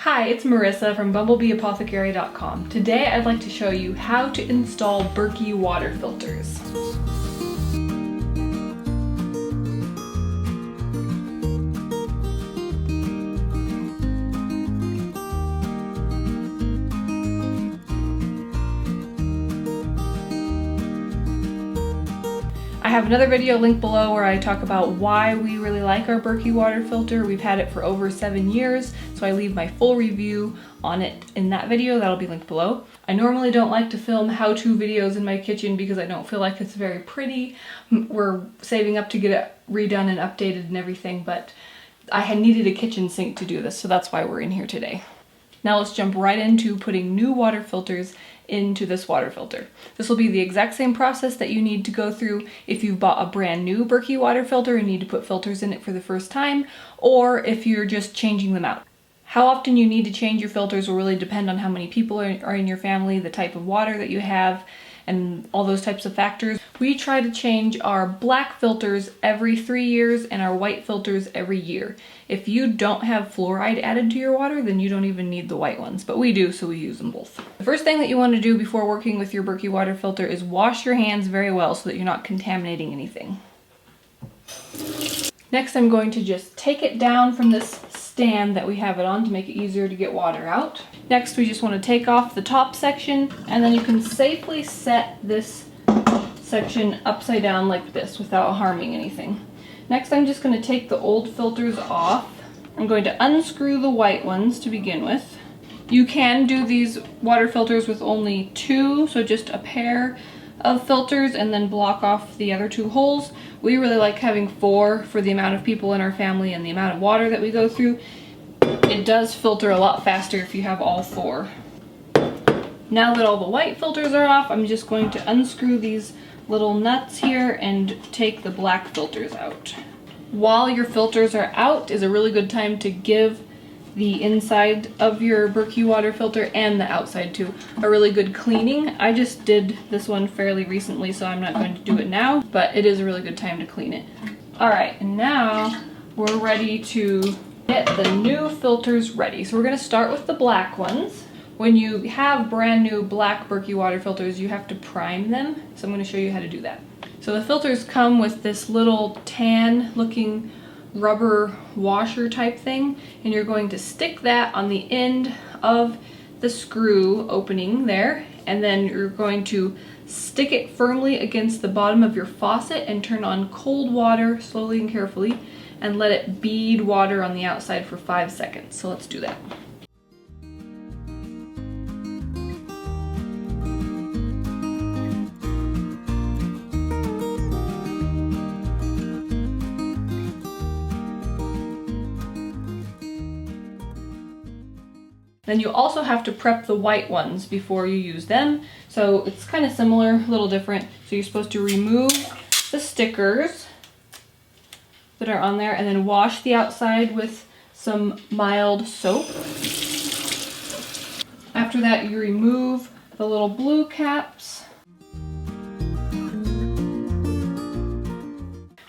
Hi, it's Marisa from bumblebeeapothecary.com. Today I'd like to show you how to install Berkey water filters. I have another video linked below where I talk about why we really like our Berkey water filter. We've had it for over 7 years, so I leave my full review on it in that video. That'll be linked below. I normally don't like to film how-to videos in my kitchen because I don't feel like it's very pretty. We're saving up to get it redone and updated and everything, but I had needed a kitchen sink to do this, so that's why we're in here today. Now let's jump right into putting new water filters into this water filter. This will be the exact same process that you need to go through if you've bought a brand new Berkey water filter and need to put filters in it for the first time, or if you're just changing them out. How often you need to change your filters will really depend on how many people are in your family, the type of water that you have, and all those types of factors. We try to change our black filters every 3 years and our white filters every year. If you don't have fluoride added to your water, then you don't even need the white ones, but we do, so we use them both. The first thing that you want to do before working with your Berkey water filter is wash your hands very well so that you're not contaminating anything. Next, I'm going to just take it down from this stand that we have it on to make it easier to get water out. Next, we just want to take off the top section, and then you can safely set this section upside down like this without harming anything. Next, I'm just going to take the old filters off. I'm going to unscrew the white ones to begin with. You can do these water filters with only 2, so just a pair of filters and then block off the other 2 holes. We really like having 4 for the amount of people in our family and the amount of water that we go through. It does filter a lot faster if you have all 4. Now that all the white filters are off, I'm just going to unscrew these little nuts here and take the black filters out. While your filters are out is a really good time to give the inside of your Berkey water filter and the outside too a really good cleaning. I just did this one fairly recently, so I'm not going to do it now, but it is a really good time to clean it. Alright, and now we're ready to get the new filters ready. So we're going to start with the black ones. When you have brand new black Berkey water filters, you have to prime them, so I'm going to show you how to do that. So the filters come with this little tan looking rubber washer type thing, and you're going to stick that on the end of the screw opening there, and then you're going to stick it firmly against the bottom of your faucet and turn on cold water slowly and carefully and let it bead water on the outside for 5 seconds. So let's do that. Then you also have to prep the white ones before you use them. So it's kind of similar, a little different. So you're supposed to remove the stickers that are on there and then wash the outside with some mild soap. After that, you remove the little blue caps.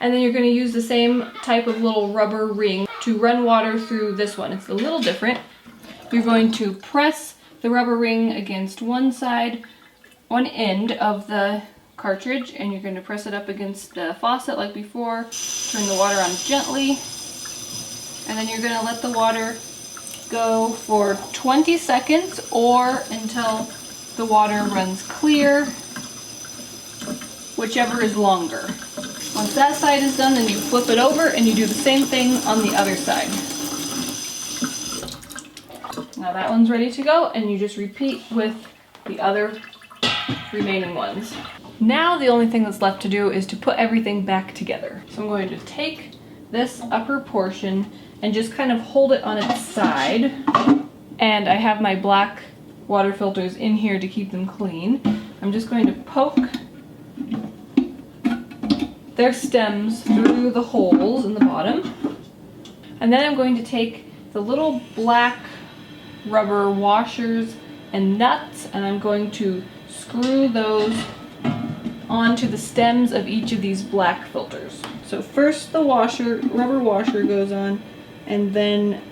And then you're going to use the same type of little rubber ring to run water through this one. It's a little different. You're going to press the rubber ring against one end of the cartridge, and you're going to press it up against the faucet like before. Turn the water on gently, and then you're going to let the water go for 20 seconds or until the water runs clear, whichever is longer. Once that side is done, then you flip it over and you do the same thing on the other side. Now that one's ready to go, and you just repeat with the other remaining ones. Now the only thing that's left to do is to put everything back together. So I'm going to take this upper portion and just kind of hold it on its side. And I have my black water filters in here to keep them clean. I'm just going to poke their stems through the holes in the bottom. And then I'm going to take the little black rubber washers and nuts, and I'm going to screw those onto the stems of each of these black filters. So first the rubber washer goes on, and then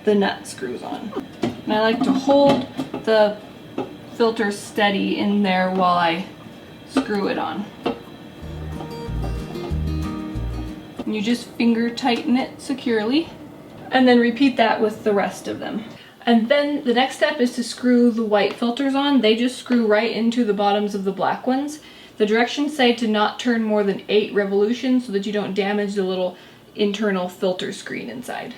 the nut screws on. And I like to hold the filter steady in there while I screw it on. And you just finger tighten it securely, and then repeat that with the rest of them. And then the next step is to screw the white filters on. They just screw right into the bottoms of the black ones. The directions say to not turn more than 8 revolutions so that you don't damage the little internal filter screen inside.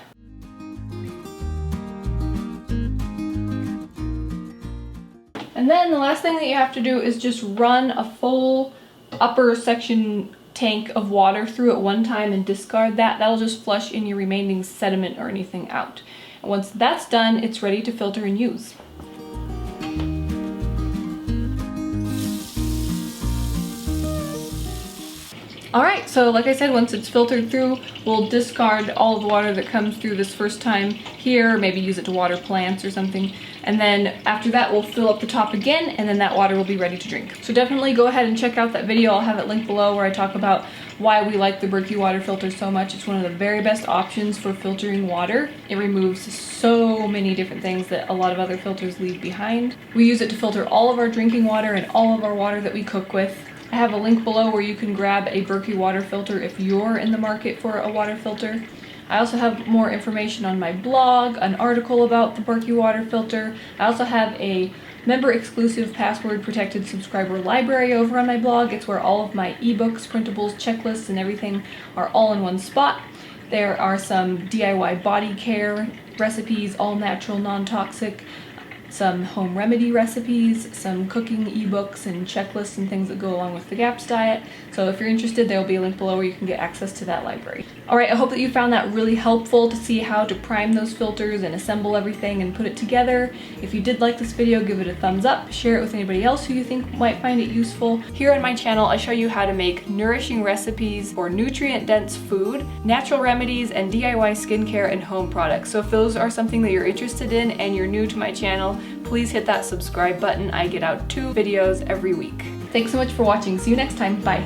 And then the last thing that you have to do is just run a full upper section tank of water through at one time and discard that. That'll just flush any remaining sediment or anything out. And once that's done, it's ready to filter and use. Alright, so like I said, once it's filtered through, we'll discard all of the water that comes through this first time here, maybe use it to water plants or something. And then after that, we'll fill up the top again, and then that water will be ready to drink. So definitely go ahead and check out that video. I'll have it linked below where I talk about why we like the Berkey water filter so much. It's one of the very best options for filtering water. It removes so many different things that a lot of other filters leave behind. We use it to filter all of our drinking water and all of our water that we cook with. I have a link below where you can grab a Berkey water filter if you're in the market for a water filter. I also have more information on my blog, an article about the Berkey water filter. I also have a member-exclusive, password-protected subscriber library over on my blog. It's where all of my ebooks, printables, checklists, and everything are all in one spot. There are some DIY body care recipes, all natural, non-toxic, some home remedy recipes, some cooking ebooks and checklists and things that go along with the GAPS diet. So if you're interested, there will be a link below where you can get access to that library. Alright, I hope that you found that really helpful to see how to prime those filters and assemble everything and put it together. If you did like this video, give it a thumbs up, share it with anybody else who you think might find it useful. Here on my channel, I show you how to make nourishing recipes for nutrient-dense food, natural remedies, and DIY skincare and home products. So if those are something that you're interested in and you're new to my channel, please hit that subscribe button. I get out 2 videos every week. Thanks so much for watching. See you next time. Bye.